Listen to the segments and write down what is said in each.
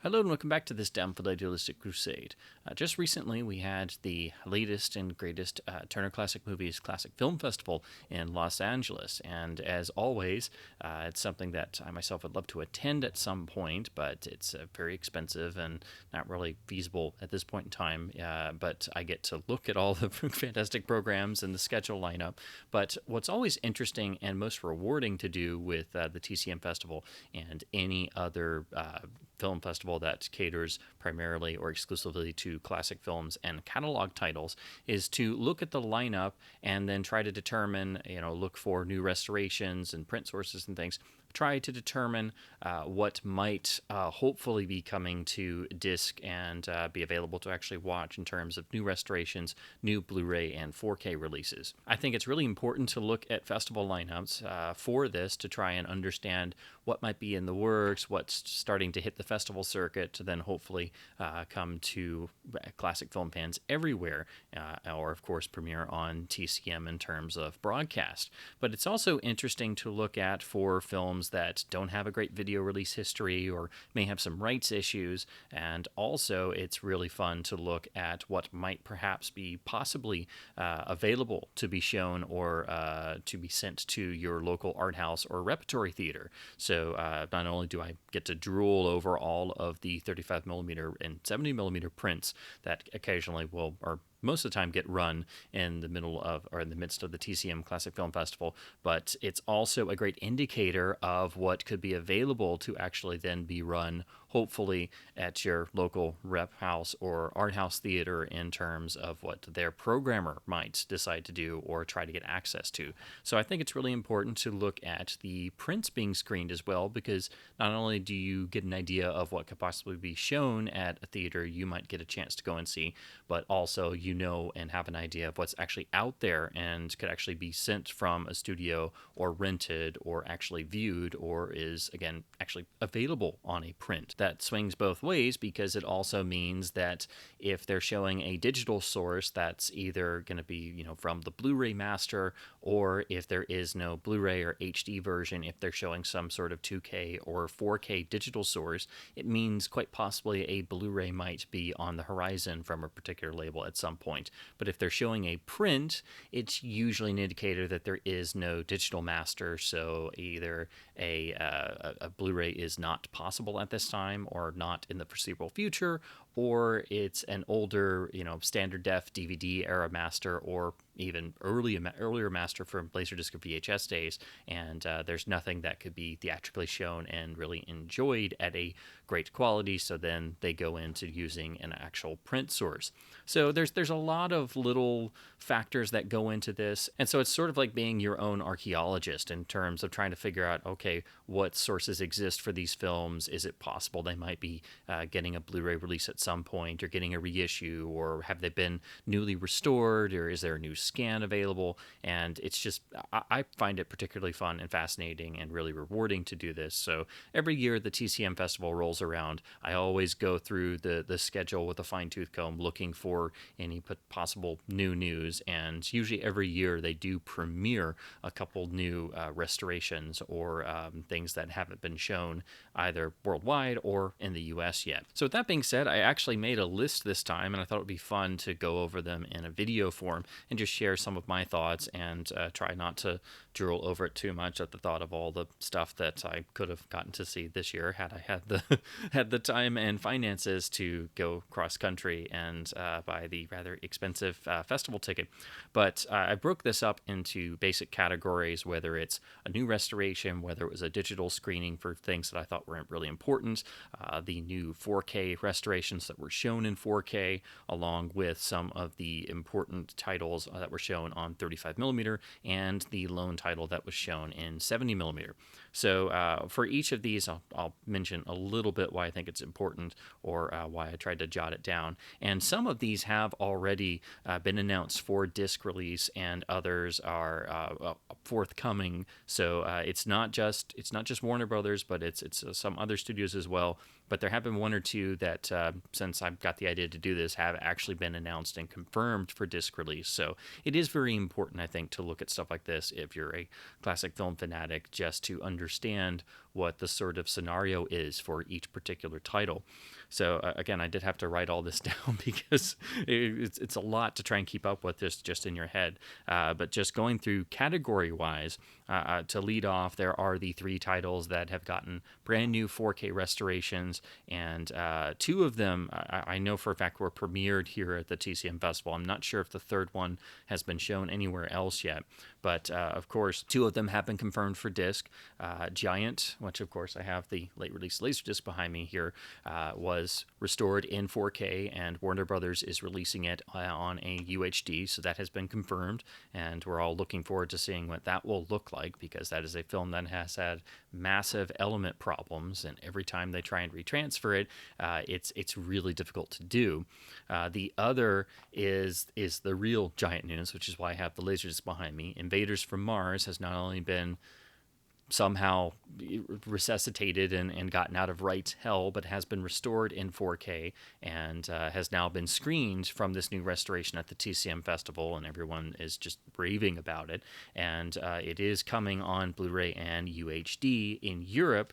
Hello and welcome back to this downfield idealistic crusade. Just recently we had the latest and greatest Turner Classic Movies Classic Film Festival in Los Angeles, and as always, it's something that I myself would love to attend at some point, but it's very expensive and not really feasible at this point in time, but I get to look at all the fantastic programs and the schedule lineup. But what's always interesting and most rewarding to do with the TCM Festival and any other film festival that caters primarily or exclusively to classic films and catalog titles is to look at the lineup and then try to determine, look for new restorations and print sources and things. Try to determine what might hopefully be coming to disc and be available to actually watch in terms of new restorations, new Blu-ray and 4K releases. I think it's really important to look at festival lineups for this to try and understand what might be in the works, what's starting to hit the festival circuit, to then hopefully come to classic film fans everywhere, or of course premiere on TCM in terms of broadcast. But it's also interesting to look at for films that don't have a great video release history or may have some rights issues, and also it's really fun to look at what might perhaps be possibly available to be shown or to be sent to your local art house or repertory theater. So not only do I get to drool over all of the 35mm and 70mm prints that occasionally will, or most of the time, get run in the middle of or in the midst of the TCM Classic Film Festival, but it's also a great indicator of what could be available to actually then be run, hopefully, at your local rep house or art house theater in terms of what their programmer might decide to do or try to get access to. So I think it's really important to look at the prints being screened as well, because not only do you get an idea of what could possibly be shown at a theater you might get a chance to go and see, but also and have an idea of what's actually out there and could actually be sent from a studio or rented or actually viewed or is, again, actually available on a print. That swings both ways, because it also means that if they're showing a digital source that's either going to be, from the Blu-ray master, or if there is no Blu-ray or HD version, if they're showing some sort of 2K or 4K digital source, it means quite possibly a Blu-ray might be on the horizon from a particular label at some point. But if they're showing a print, it's usually an indicator that there is no digital master, so either a Blu-ray is not possible at this time or not in the foreseeable future, or it's an older, standard def DVD era master, or even earlier master from Laserdisc or VHS days, and there's nothing that could be theatrically shown and really enjoyed at a great quality, so then they go into using an actual print source. So there's a lot of little factors that go into this, and so it's sort of like being your own archaeologist in terms of trying to figure out, okay, what sources exist for these films? Is it possible they might be getting a Blu-ray release at some point, or getting a reissue, or have they been newly restored, or is there a new scan available? And it's just, I find it particularly fun and fascinating and really rewarding to do this. So every year the TCM Festival rolls around, I always go through the schedule with a fine-tooth comb looking for any possible new news, and usually every year they do premiere a couple new restorations or things that haven't been shown either worldwide or in the US yet. So with that being said, I actually made a list this time, and I thought it would be fun to go over them in a video form and just share some of my thoughts and try not to drool over it too much at the thought of all the stuff that I could have gotten to see this year had I had the had the time and finances to go cross country and buy the rather expensive festival ticket. But I broke this up into basic categories, whether it's a new restoration, whether it was a digital screening for things that I thought were really important, the new 4K restorations that were shown in 4K, along with some of the important titles that were shown on 35mm and the lone title that was shown in 70mm. So for each of these, I'll mention a little bit why I think it's important, or why I tried to jot it down. And some of these have already been announced for disc release, and others are forthcoming. So it's not just Warner Brothers, but it's some other studios as well But there have been one or two that, since I've got the idea to do this, have actually been announced and confirmed for disc release. So it is very important, I think, to look at stuff like this if you're a classic film fanatic, just to understand what the sort of scenario is for each particular title. So again, I did have to write all this down because it's a lot to try and keep up with this just in your head. But just going through category-wise, to lead off, there are the 3 titles that have gotten brand new 4K restorations, and 2 of them I know for a fact were premiered here at the TCM Festival. I'm not sure if the third one has been shown anywhere else yet, but of course, 2 of them have been confirmed for disc. Giant, which of course I have the late release Laserdisc behind me here, was restored in 4K, and Warner Brothers is releasing it on a UHD, so that has been confirmed, and we're all looking forward to seeing what that will look like, because that is a film that has had massive element problems, and every time they try and retransfer it, it's really difficult to do. The other is the real giant news, which is why I have the Laserdisc behind me. Invaders from Mars has not only been somehow resuscitated and gotten out of rights hell, but has been restored in 4K and has now been screened from this new restoration at the TCM Festival, and everyone is just raving about it. And it is coming on Blu-ray and UHD in Europe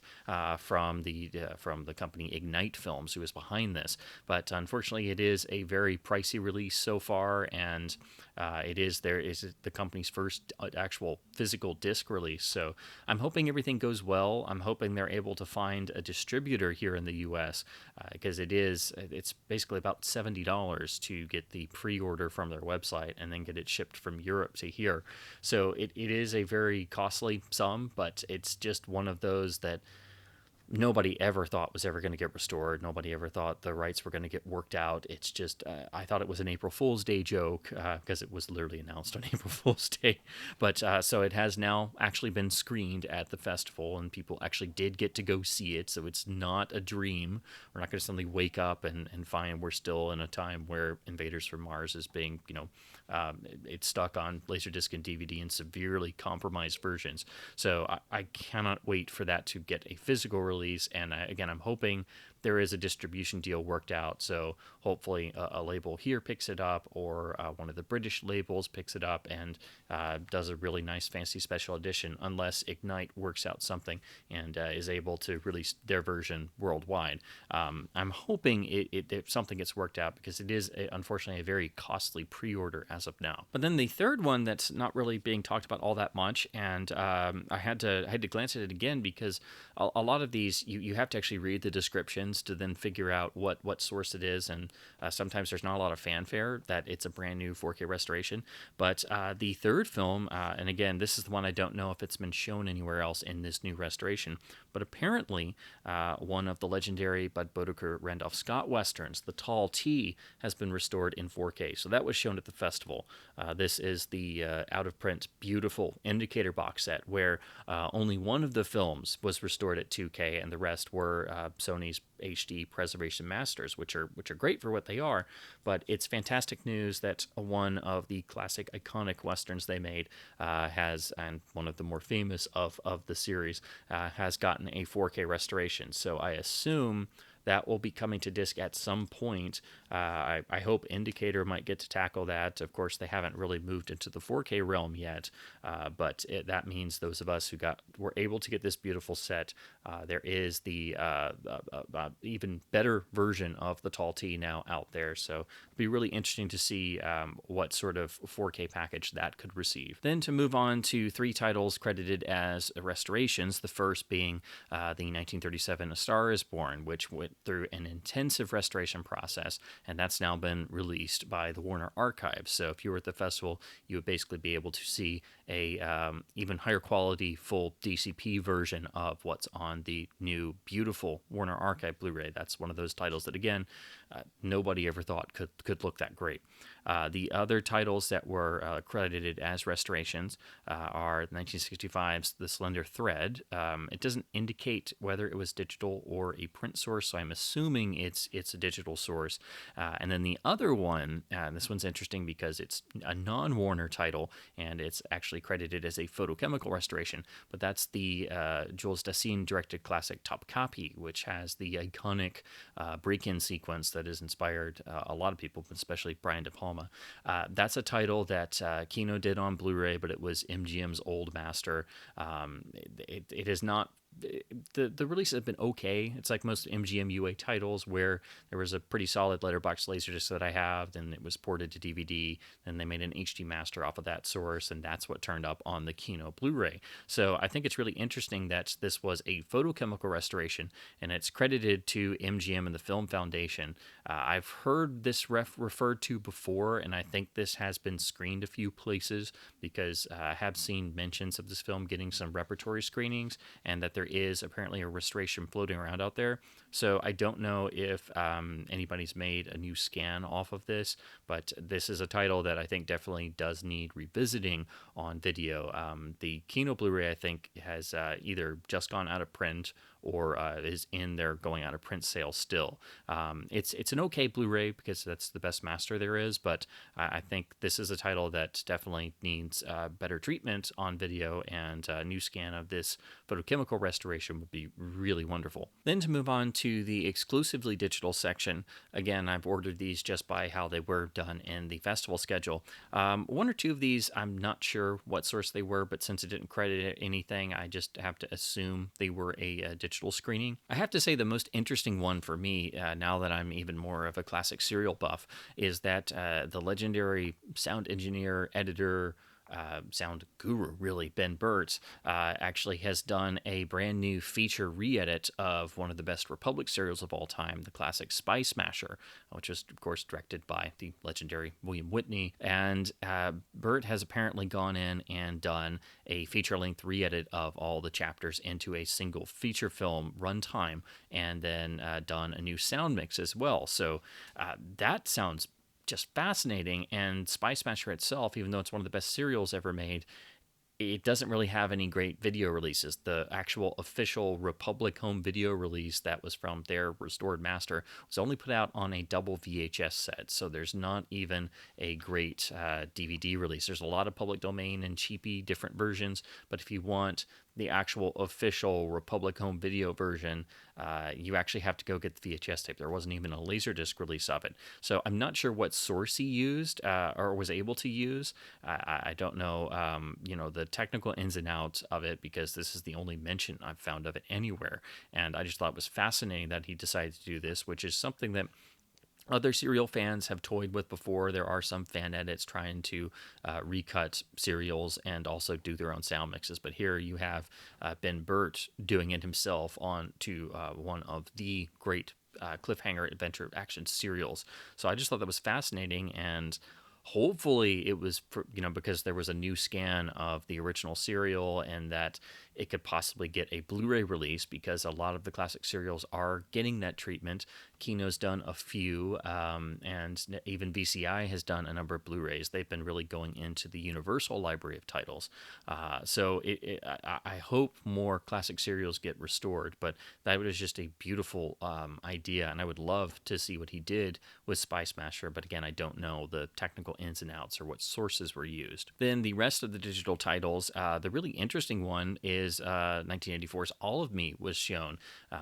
from the company Ignite Films, who is behind this. But unfortunately, it is a very pricey release so far, and it is the company's first actual physical disc release. So I'm hoping everything goes well. I'm hoping they're able to find a distributor here in the U.S. Because it's basically about $70 to get the pre-order from their website and then get it shipped from Europe to here. So it is a very costly sum, but it's just one of those that nobody ever thought was ever going to get restored. Nobody ever thought the rights were going to get worked out. It's just, I thought it was an April Fool's Day joke because it was literally announced on April Fool's Day. But so it has now actually been screened at the festival, and people actually did get to go see it. So it's not a dream. We're not going to suddenly wake up and find we're still in a time where Invaders from Mars is being, it's stuck on Laserdisc and DVD in severely compromised versions. So I cannot wait for that to get a physical release. And again, I'm hoping there is a distribution deal worked out. So hopefully a label here picks it up, or one of the British labels picks it up and does a really nice fancy special edition, unless Ignite works out something and is able to release their version worldwide. I'm hoping if something gets worked out, because it is unfortunately a very costly pre-order as of now. But then the third one that's not really being talked about all that much, and I had to glance at it again, because a lot of these you have to actually read the descriptions to then figure out what source it is, and sometimes there's not a lot of fanfare that it's a brand new 4K restoration. But the third film, and again, this is the one I don't know if it's been shown anywhere else in this new restoration, but apparently one of the legendary Bud Bodeker Randolph Scott westerns, The Tall T, has been restored in 4K. So that was shown at the festival. This is the out-of-print, beautiful Indicator box set, where only one of the films was restored at 2K, and the rest were Sony's HD preservation masters, which are great for what they are. But it's fantastic news that one of the classic iconic westerns they made has, and one of the more famous of the series, has gotten a 4K restoration. So I assume that will be coming to disc at some point. I hope Indicator might get to tackle that. Of course, they haven't really moved into the 4K realm yet, but that means those of us who were able to get this beautiful set, there is the even better version of the Tall T now out there. So it'll be really interesting to see what sort of 4K package that could receive. Then to move on to 3 titles credited as restorations, the first being the 1937 A Star Is Born, which went through an intensive restoration process, and that's now been released by the Warner Archives. So if you were at the festival, you would basically be able to see a even higher quality full DCP version of what's on the new beautiful Warner Archive Blu-ray. That's one of those titles that, again, nobody ever thought could look that great. The other titles that were credited as restorations are 1965's The Slender Thread. It doesn't indicate whether it was digital or a print source, so I I'm assuming it's a digital source. And then the other one, this one's interesting because it's a non-Warner title, and it's actually credited as a photochemical restoration. But that's the Jules Dassin directed classic Top Copy, which has the iconic break-in sequence that has inspired a lot of people, especially Brian De Palma. That's a title that Kino did on Blu-ray, but it was MGM's old master. It is not. The releases have been okay. It's like most MGM UA titles, where there was a pretty solid letterbox laserdisc that I have, then it was ported to DVD, then they made an HD master off of that source, and that's what turned up on the Kino Blu-ray. So I think it's really interesting that this was a photochemical restoration, and it's credited to MGM and the Film Foundation. I've heard this referred to before, and I think this has been screened a few places, because I have seen mentions of this film getting some repertory screenings, and that there is apparently a restoration floating around out there. So I don't know if anybody's made a new scan off of this, but this is a title that I think definitely does need revisiting on video. The Kino Blu-ray, I think, has either just gone out of print or is in their going out of print sale still. It's an okay Blu-ray because that's the best master there is, but I think this is a title that definitely needs better treatment on video, and a new scan of this photochemical restoration would be really wonderful. Then to move on to the exclusively digital section, again, I've ordered these just by how they were done in the festival schedule. One or two of these, I'm not sure what source they were, but since it didn't credit anything, I just have to assume they were a digital screening. I have to say the most interesting one for me, now that I'm even more of a classic serial buff, is that the legendary sound engineer, editor, sound guru, really, Ben Burtt, actually has done a brand new feature re-edit of one of the best Republic serials of all time, the classic Spy Smasher, which was, of course, directed by the legendary William Whitney. And Burtt has apparently gone in and done a feature-length re-edit of all the chapters into a single feature film runtime, and then done a new sound mix as well. So that sounds just fascinating. And Spy Smasher itself, even though it's one of the best serials ever made, it doesn't really have any great video releases. The actual official Republic home video release that was from their restored master was only put out on a double VHS set, so there's not even a great DVD release. There's a lot of public domain and cheapy different versions, but if you want the actual official Republic home video version, you actually have to go get the VHS tape. There wasn't even a Laserdisc release of it. So I'm not sure what source he used or was able to use. I don't know, the technical ins and outs of it, because this is the only mention I've found of it anywhere. And I just thought it was fascinating that he decided to do this, which is something that other serial fans have toyed with before. There are some fan edits trying to recut serials and also do their own sound mixes. But here you have Ben Burtt doing it himself on to one of the great cliffhanger adventure action serials. So I just thought that was fascinating, and hopefully it was because there was a new scan of the original serial, and that it could possibly get a Blu-ray release, because a lot of the classic serials are getting that treatment. Kino's done a few, and even VCI has done a number of Blu-rays. They've been really going into the universal library of titles. So I hope more classic serials get restored, but that was just a beautiful idea, and I would love to see what he did with Spy Smasher, but again, I don't know the technical ins and outs or what sources were used. Then the rest of the digital titles, the really interesting one is 1984's All of Me was shown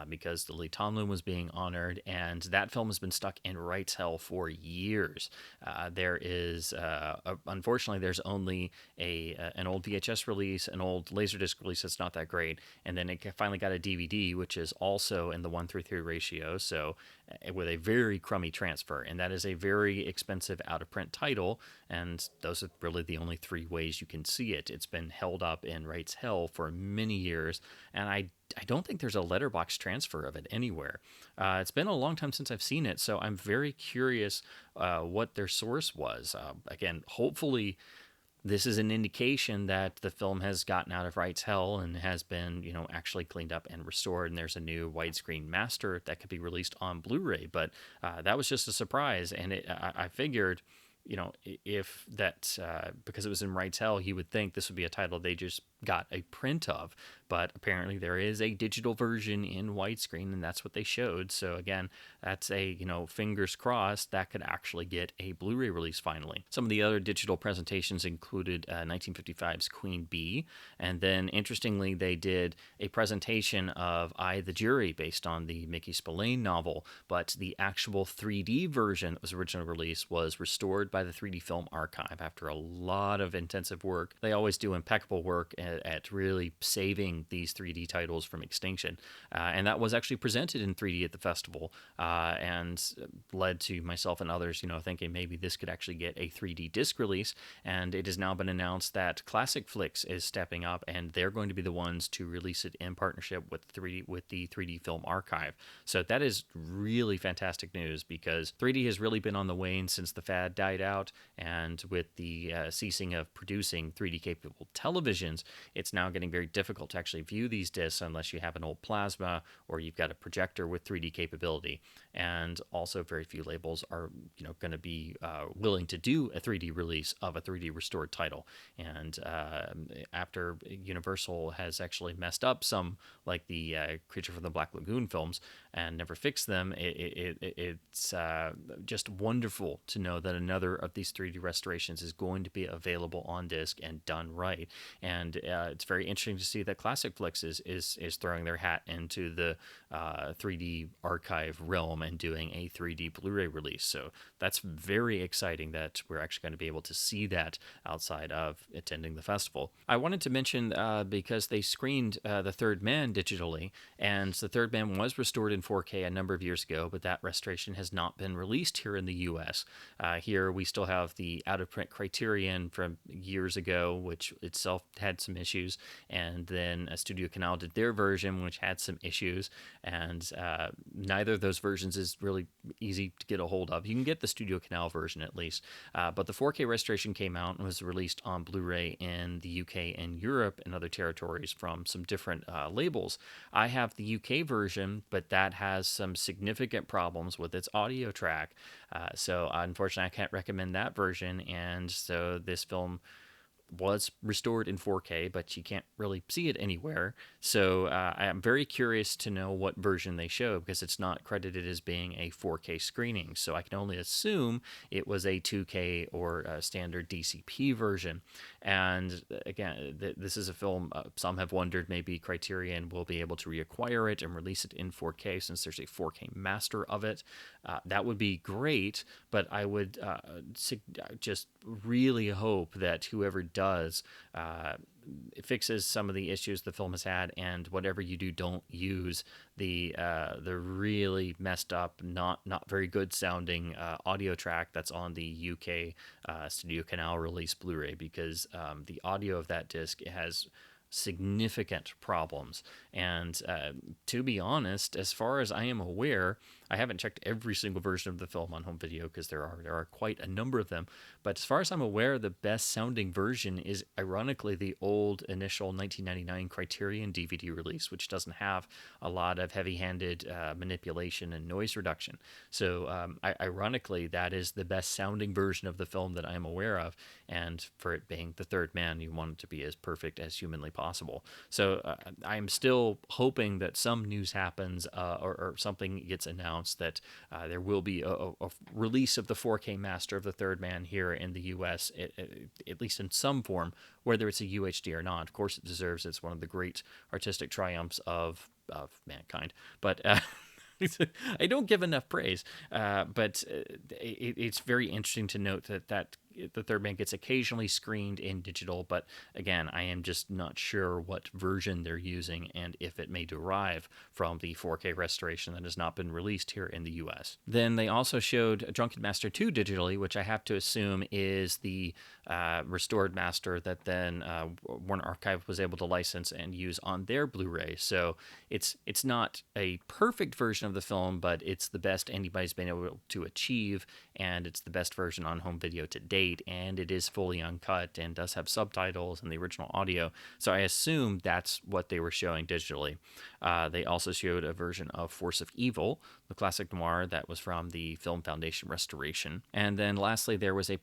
because Lily Tomlin was being honored, and that film has been stuck in rights hell for years. There is, unfortunately, there's only an old VHS release, an old Laserdisc release that's not that great, and then it finally got a DVD, which is also in the 1:3 ratio, so with a very crummy transfer, and that is a very expensive out-of-print title, and those are really the only three ways you can see it. It's been held up in rights hell for many years, and I don't think there's a letterbox transfer of it anywhere. It's been a long time since I've seen it, so I'm very curious what their source was. Again, hopefully this is an indication that the film has gotten out of rights hell and has been, actually cleaned up and restored, and there's a new widescreen master that could be released on Blu-ray. But that was just a surprise, and I figured, if that, because it was in rights hell, you would think this would be a title they just got a print of. But apparently there is a digital version in widescreen, and that's what they showed. So again, that's a, fingers crossed that could actually get a Blu-ray release finally. Some of the other digital presentations included 1955's Queen Bee, and then interestingly they did a presentation of I, the Jury, based on the Mickey Spillane novel, but the actual 3D version that was originally released was restored by the 3D Film Archive after a lot of intensive work. They always do impeccable work at really saving these 3D titles from extinction. And that was actually presented in 3D at the festival, and led to myself and others, thinking maybe this could actually get a 3D disc release. And it has now been announced that Classic Flicks is stepping up, and they're going to be the ones to release it in partnership with the 3D Film Archive. So that is really fantastic news, because 3D has really been on the wane since the fad died out, and with the ceasing of producing 3D capable televisions, it's now getting very difficult to actually view these discs unless you have an old plasma or you've got a projector with 3D capability. And also very few labels are going to be willing to do a 3D release of a 3D restored title. And after Universal has actually messed up some, like the Creature from the Black Lagoon films, and never fixed them, it's just wonderful to know that another of these 3D restorations is going to be available on disc and done right. And it's very interesting to see that Classic Flicks is throwing their hat into the 3D archive realm and doing a 3D Blu-ray release. So that's very exciting that we're actually going to be able to see that outside of attending the festival. I wanted to mention, because they screened The Third Man digitally, and The Third Man was restored in 4K a number of years ago, but that restoration has not been released here in the US. Here we still have the out-of-print Criterion from years ago, which itself had some issues, and then Studio Canal did their version, which had some issues, and neither of those versions is really easy to get a hold of. You can get the Studio Canal version at least, but the 4K restoration came out and was released on Blu-ray in the UK and Europe and other territories from some different labels. I have the UK version, but that has some significant problems with its audio track, so unfortunately I can't recommend that version, and so this film was restored in 4K, but you can't really see it anywhere. So I'm very curious to know what version they show, because it's not credited as being a 4K screening. So I can only assume it was a 2K or a standard DCP version. And again, this is a film, some have wondered maybe Criterion will be able to reacquire it and release it in 4K, since there's a 4K master of it. That would be great, but I would just really hope that whoever does fixes some of the issues the film has had, and whatever you do, don't use the really messed up, not very good sounding audio track that's on the UK Studio Canal release Blu-ray, because the audio of that disc has significant problems. And to be honest, as far as I am aware, I haven't checked every single version of the film on home video, because there are quite a number of them, but as far as I'm aware, the best sounding version is ironically the old initial 1999 Criterion DVD release, which doesn't have a lot of heavy-handed manipulation and noise reduction. So ironically, that is the best sounding version of the film that I'm aware of, and for it being The Third Man, you want it to be as perfect as humanly possible. So I'm still hoping that some news happens, or something gets announced that there will be a release of the 4K master of The Third Man here in the US, at least in some form, whether it's a UHD or not. Of course it deserves. It's one of the great artistic triumphs of mankind, but I don't give enough praise, but it's very interesting to note that The Third Man gets occasionally screened in digital, but again, I am just not sure what version they're using and if it may derive from the 4K restoration that has not been released here in the US. Then they also showed Drunken Master 2 digitally, which I have to assume is the restored master that then Warner Archive was able to license and use on their Blu-ray. So it's not a perfect version of the film, but it's the best anybody's been able to achieve, and it's the best version on home video to date. date, and it is fully uncut and does have subtitles and the original audio. So I assume that's what they were showing digitally. They also showed a version of Force of Evil, the classic noir that was from the Film Foundation restoration. And then lastly, there was a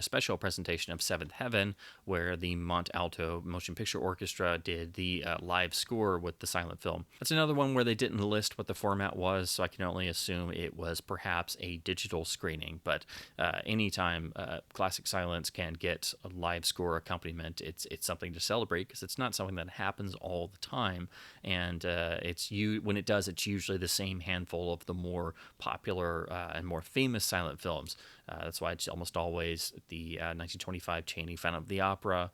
special presentation of Seventh Heaven, where the Mont Alto Motion Picture Orchestra did the live score with the silent film. That's another one where they didn't list what the format was, so I can only assume it was perhaps a digital screening. But anytime classic silence can get a live score accompaniment, it's something to celebrate, because it's not something that happens all the time. And when it does, it's usually the same handful of the more popular and more famous silent films. That's why it's almost always the 1925 Chaney Phantom of the Opera.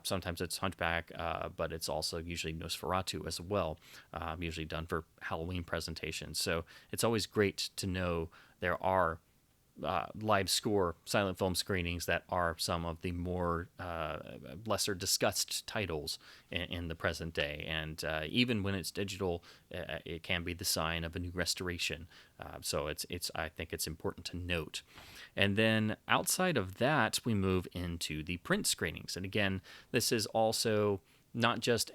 Sometimes it's Hunchback, but it's also usually Nosferatu as well, usually done for Halloween presentations. So it's always great to know there are live score silent film screenings that are some of the more lesser discussed titles in the present day. And even when it's digital, it can be the sign of a new restoration. So I think it's important to note. And then outside of that, we move into the print screenings. And again, this is also not just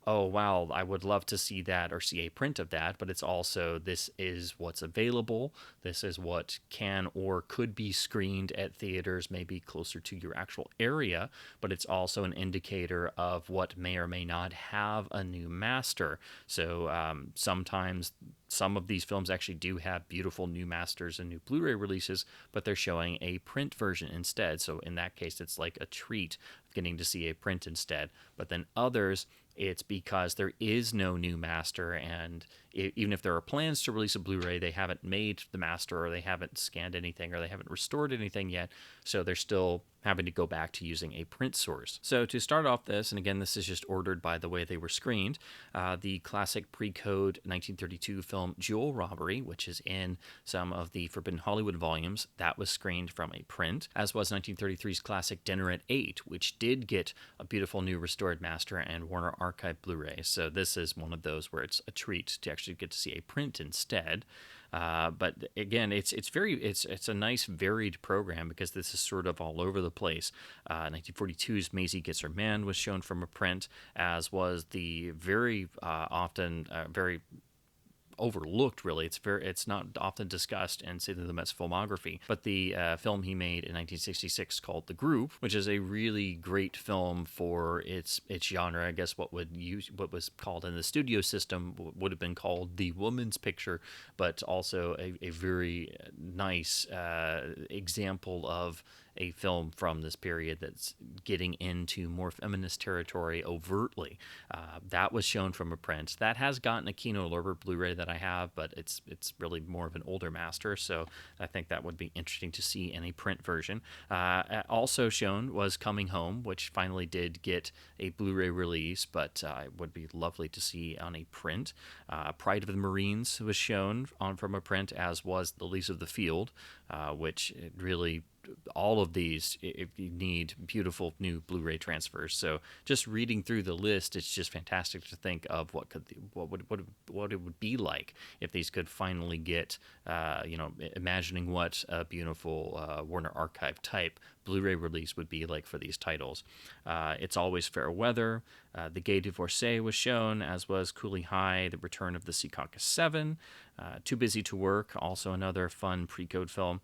oh, wow, I would love to see that or see a print of that, but it's also, this is what's available. This is what can or could be screened at theaters, maybe closer to your actual area, but it's also an indicator of what may or may not have a new master. So sometimes some of these films actually do have beautiful new masters and new Blu-ray releases, but they're showing a print version instead. So in that case, it's like a treat of getting to see a print instead. But then others, it's because there is no new master, and even if there are plans to release a Blu-ray, they haven't made the master, or they haven't scanned anything, or they haven't restored anything yet, so they're still having to go back to using a print source. So to start off this, and again, this is just ordered by the way they were screened, the classic pre-code 1932 film Jewel Robbery, which is in some of the Forbidden Hollywood volumes, that was screened from a print, as was 1933's classic Dinner at 8, which did get a beautiful new restored master and Warner Archive Blu-ray. So this is one of those where it's a treat to actually get to see a print instead. But again, it's a nice varied program, because this is sort of all over the place. 1942's Maisie Gets Her Man was shown from a print, as was the very often very overlooked, really. It's not often discussed in Sidney Lumet's filmography, but the film he made in 1966 called The Group, which is a really great film for its genre. I guess what was called in the studio system would have been called the woman's picture, but also a very nice example of a film from this period that's getting into more feminist territory overtly. That was shown from a print. That has gotten a Kino Lorber Blu-ray that I have, but it's really more of an older master, so I think that would be interesting to see in a print version. Also shown was Coming Home, which finally did get a Blu-ray release, but it would be lovely to see on a print. Pride of the Marines was shown from a print, as was The Lilies of the Field, which really, all of these, if you need beautiful new Blu-ray transfers. So just reading through the list, it's just fantastic to think of what it would be like if these could finally get, imagining what a beautiful Warner Archive type Blu-ray release would be like for these titles. It's Always Fair Weather. The Gay Divorcee was shown, as was Cooley High, The Return of the Secaucus 7. Too Busy to Work, also another fun pre-code film.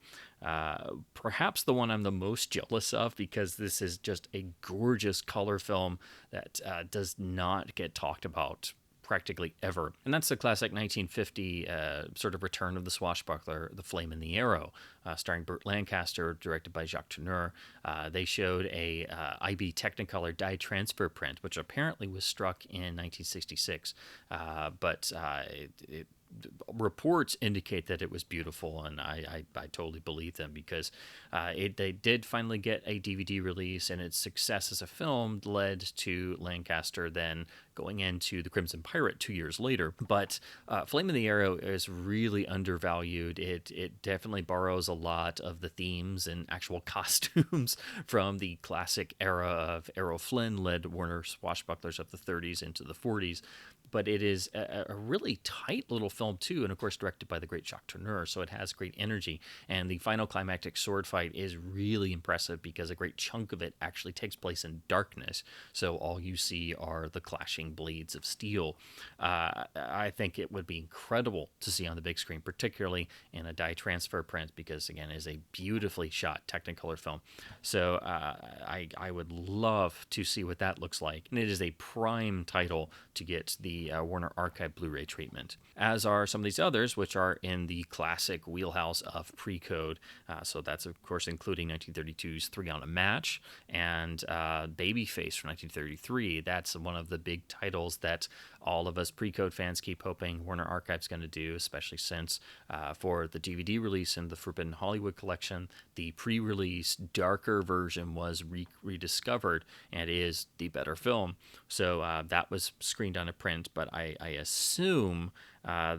Perhaps the one I'm the most jealous of, because this is just a gorgeous color film that does not get talked about practically ever. And that's the classic 1950 sort of return of the swashbuckler, The Flame and the Arrow, starring Burt Lancaster, directed by Jacques Tourneur. They showed a IB Technicolor dye transfer print, which apparently was struck in 1966, but reports indicate that it was beautiful, and I totally believe them, because they did finally get a DVD release, and its success as a film led to Lancaster then going into The Crimson Pirate 2 years later. But Flame in the Arrow is really undervalued. It definitely borrows a lot of the themes and actual costumes from the classic era of Errol Flynn-led Warner swashbucklers of the 30s into the 40s. but it is a really tight little film too, and of course directed by the great Jacques Tourneur, so it has great energy. And the final climactic sword fight is really impressive because a great chunk of it actually takes place in darkness, so all you see are the clashing blades of steel. I think it would be incredible to see on the big screen, particularly in a dye transfer print, because again, it is a beautifully shot Technicolor film. So I would love to see what that looks like, and it is a prime title to get the Warner Archive Blu-ray treatment, as are some of these others, which are in the classic wheelhouse of pre-code. So that's of course including 1932's Three on a Match and Babyface from 1933. That's one of the big titles that all of us pre-code fans keep hoping Warner Archive's going to do, especially since for the DVD release in the Forbidden Hollywood collection, the pre-release darker version was rediscovered and is the better film. So that was screened on a print, but I assume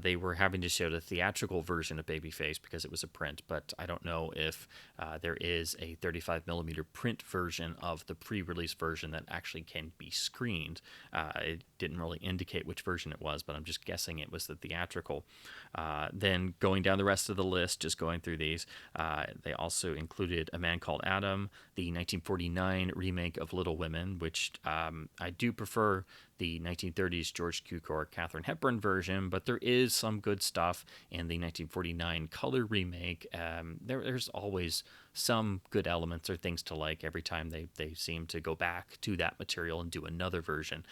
they were having to show the theatrical version of Babyface because it was a print, but I don't know if there is a 35 millimeter print version of the pre-release version that actually can be screened. It didn't really indicate which version it was, but I'm just guessing it was the theatrical. Then going down the rest of the list, just going through these, they also included A Man Called Adam, the 1949 remake of Little Women, which I do prefer the 1930s George Cukor, Katharine Hepburn version, but there is some good stuff in the 1949 color remake. There's always some good elements or things to like every time they seem to go back to that material and do another version.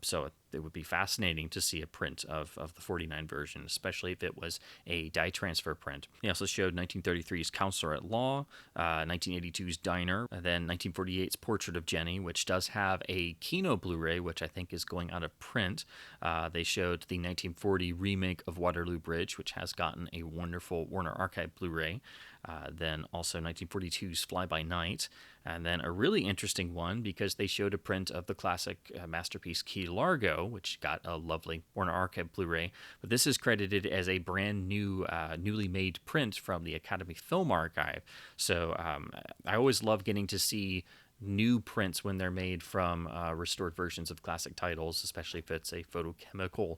So it would be fascinating to see a print of the 49 version, especially if it was a dye transfer print. He also showed 1933's Counselor at Law, 1982's Diner, and then 1948's Portrait of Jenny, which does have a Kino Blu-ray, which I think is going out of print. They showed the 1940 remake of Waterloo Bridge, which has gotten a wonderful Warner Archive Blu-ray. Then also 1942's Fly By Night, and then a really interesting one because they showed a print of the classic masterpiece Key Largo, which got a lovely Warner Archive Blu-ray, but this is credited as a brand new, newly made print from the Academy Film Archive. So I always love getting to see new prints when they're made from restored versions of classic titles, especially if it's a photochemical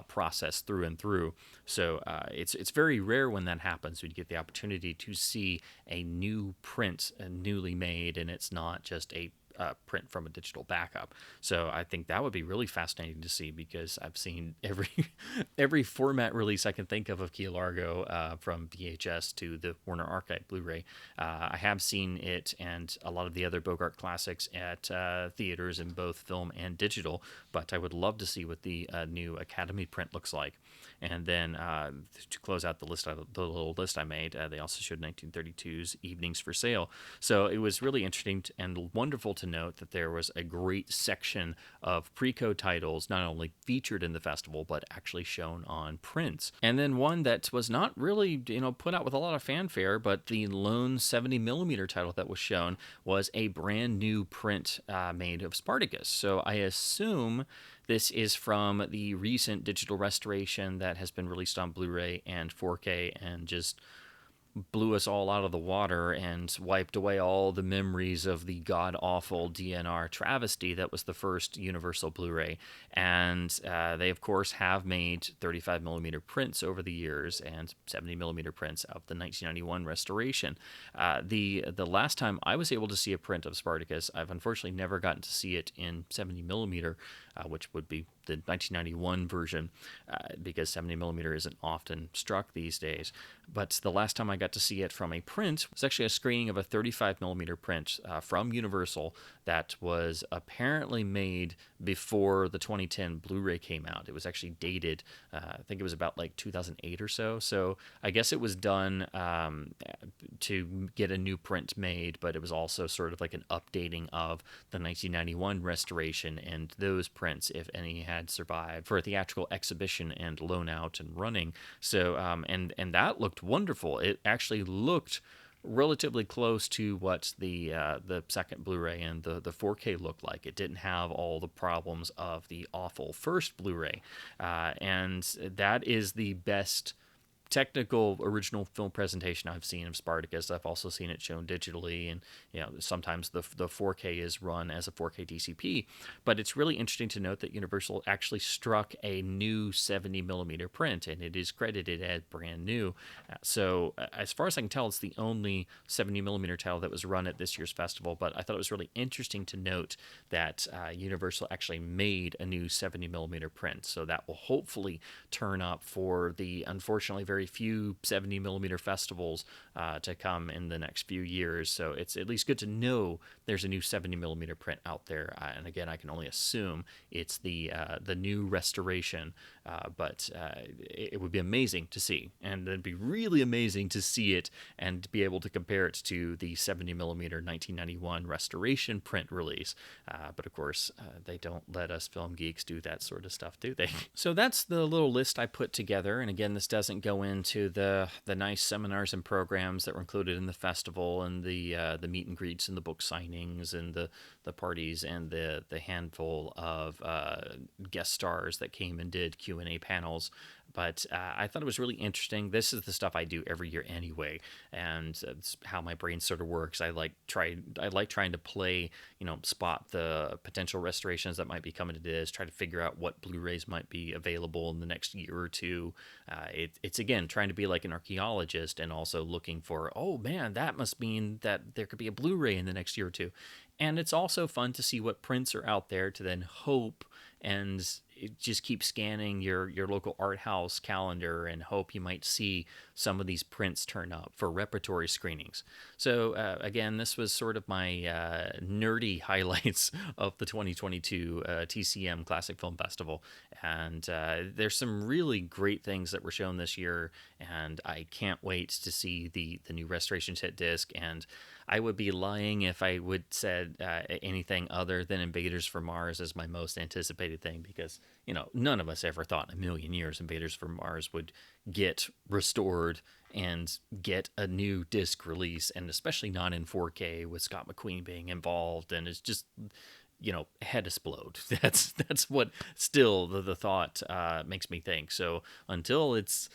process through and through. So it's very rare when that happens. We get the opportunity to see a new print, newly made, and it's not just a print from a digital backup. So I think that would be really fascinating to see because I've seen every format release I can think of Key Largo, from VHS to the Warner Archive Blu-ray. I have seen it and a lot of the other Bogart classics at theaters in both film and digital, but I would love to see what the new Academy print looks like. And then to close out the little list I made, they also showed 1932's Evenings for Sale. So it was really interesting and wonderful to note that there was a great section of pre-code titles not only featured in the festival but actually shown on prints. And then one that was not really put out with a lot of fanfare, but the lone 70 millimeter title that was shown was a brand new print made of Spartacus. So I assume this is from the recent digital restoration that has been released on Blu-ray and 4K and just blew us all out of the water and wiped away all the memories of the god-awful DNR travesty that was the first Universal Blu-ray. And they, of course, have made 35mm prints over the years and 70mm prints of the 1991 restoration. The last time I was able to see a print of Spartacus, I've unfortunately never gotten to see it in 70mm, which would be the 1991 version, because 70mm isn't often struck these days. But the last time I got to see it from a print was actually a screening of a 35mm print from Universal that was apparently made before the 2010 Blu-ray came out. It was actually dated, I think it was about like 2008 or so. So I guess it was done to get a new print made, but it was also sort of like an updating of the 1991 restoration and those prints, if any, had survived for a theatrical exhibition and loan out and running. So and that looked wonderful. It actually looked relatively close to what the second Blu-ray and the 4K looked like. It didn't have all the problems of the awful first Blu-ray, and that is the best technical original film presentation I've seen of Spartacus. I've also seen it shown digitally, and sometimes the 4K is run as a 4K DCP. But it's really interesting to note that Universal actually struck a new 70 millimeter print, and it is credited as brand new. So as far as I can tell, it's the only 70 millimeter title that was run at this year's festival. But I thought it was really interesting to note that Universal actually made a new 70 millimeter print. So that will hopefully turn up for the unfortunately very few 70 millimeter festivals to come in the next few years. So it's at least good to know there's a new 70 millimeter print out there. And again, I can only assume it's the new restoration, but it would be amazing to see, and it'd be really amazing to see it and be able to compare it to the 70 millimeter 1991 restoration print release. But of course, they don't let us film geeks do that sort of stuff, do they? So that's the little list I put together. And again, this doesn't go into the nice seminars and programs that were included in the festival, and the meet and greets and the book signings and the parties and the handful of guest stars that came and did Q&A panels. But I thought it was really interesting. This is the stuff I do every year anyway, and it's how my brain sort of works. I like trying to play, spot the potential restorations that might be coming to this, try to figure out what Blu-rays might be available in the next year or two. It's again trying to be like an archaeologist, and also looking for, oh man, that must mean that there could be a Blu-ray in the next year or two. And it's also fun to see what prints are out there to then hope and just keep scanning your local art house calendar and hope you might see some of these prints turn up for repertory screenings. So again, this was sort of my nerdy highlights of the 2022 TCM Classic Film Festival. And there's some really great things that were shown this year, and I can't wait to see the new restorations hit disc. And I would be lying if I would said anything other than Invaders from Mars as my most anticipated thing, because none of us ever thought in a million years Invaders from Mars would get restored and get a new disc release, and especially not in 4K with Scott McQueen being involved. And it's just head explode. That's what still the thought makes me think. So until it's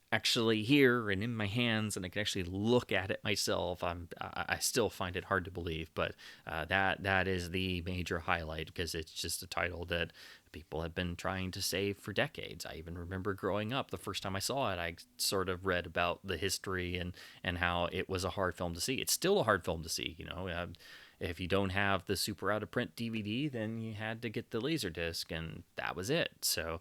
actually here and in my hands and I can actually look at it myself, I still find it hard to believe. But that is the major highlight, because it's just a title that people have been trying to save for decades. I even remember growing up, the first time I saw it, I sort of read about the history and how it was a hard film to see. It's still a hard film to see, if you don't have the super out of print DVD, then you had to get the Laserdisc, and that was it. So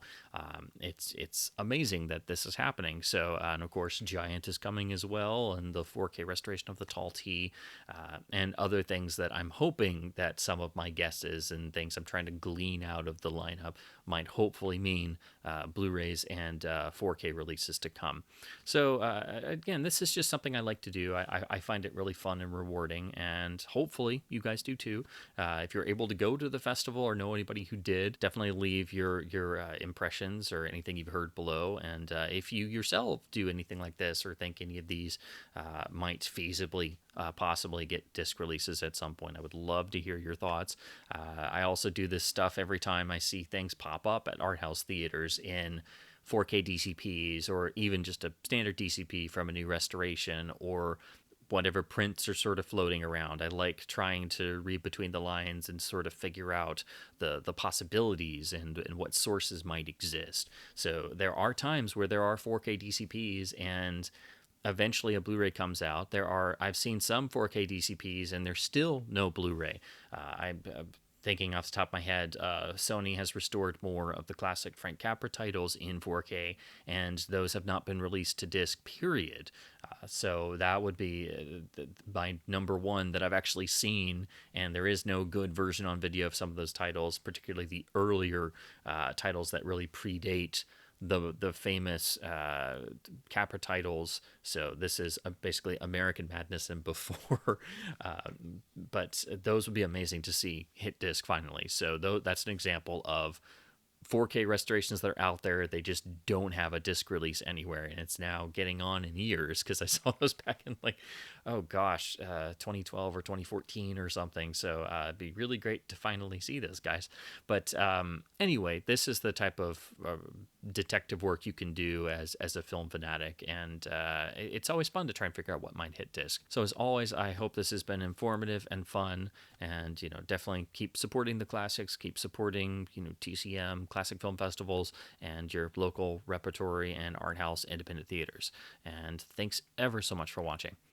it's amazing that this is happening. So and of course, Giant is coming as well, and the 4K restoration of the Tall T, and other things that I'm hoping that some of my guesses and things I'm trying to glean out of the lineup might hopefully mean Blu-rays and 4K releases to come. So again, this is just something I like to do. I find it really fun and rewarding, and hopefully you guys do too. If you're able to go to the festival or know anybody who did, definitely leave your impressions or anything you've heard below. And if you yourself do anything like this, or think any of these might feasibly possibly get disc releases at some point, I would love to hear your thoughts. I also do this stuff every time I see things pop up at art house theaters in 4K DCPs, or even just a standard DCP from a new restoration, or whatever prints are sort of floating around. I like trying to read between the lines and sort of figure out the possibilities and what sources might exist. So there are times where there are 4K DCPs and eventually a Blu-ray comes out. I've seen some 4K DCPs and there's still no Blu-ray. I'm thinking off the top of my head, Sony has restored more of the classic Frank Capra titles in 4K, and those have not been released to disc, period. So that would be my number one that I've actually seen, and there is no good version on video of some of those titles, particularly the earlier titles that really predate the famous Capra titles. So this is basically American Madness and before, but those would be amazing to see hit disc finally. So that's an example of 4K restorations that are out there. They just don't have a disc release anywhere, and it's now getting on in years because I saw those back in like, oh gosh, 2012 or 2014 or something. So it'd be really great to finally see this, guys. But anyway, this is the type of detective work you can do as a film fanatic, and it's always fun to try and figure out what might hit disc. So as always, I hope this has been informative and fun, and definitely keep supporting the classics, keep supporting TCM Classic Film Festivals and your local repertory and art house independent theaters. And thanks ever so much for watching.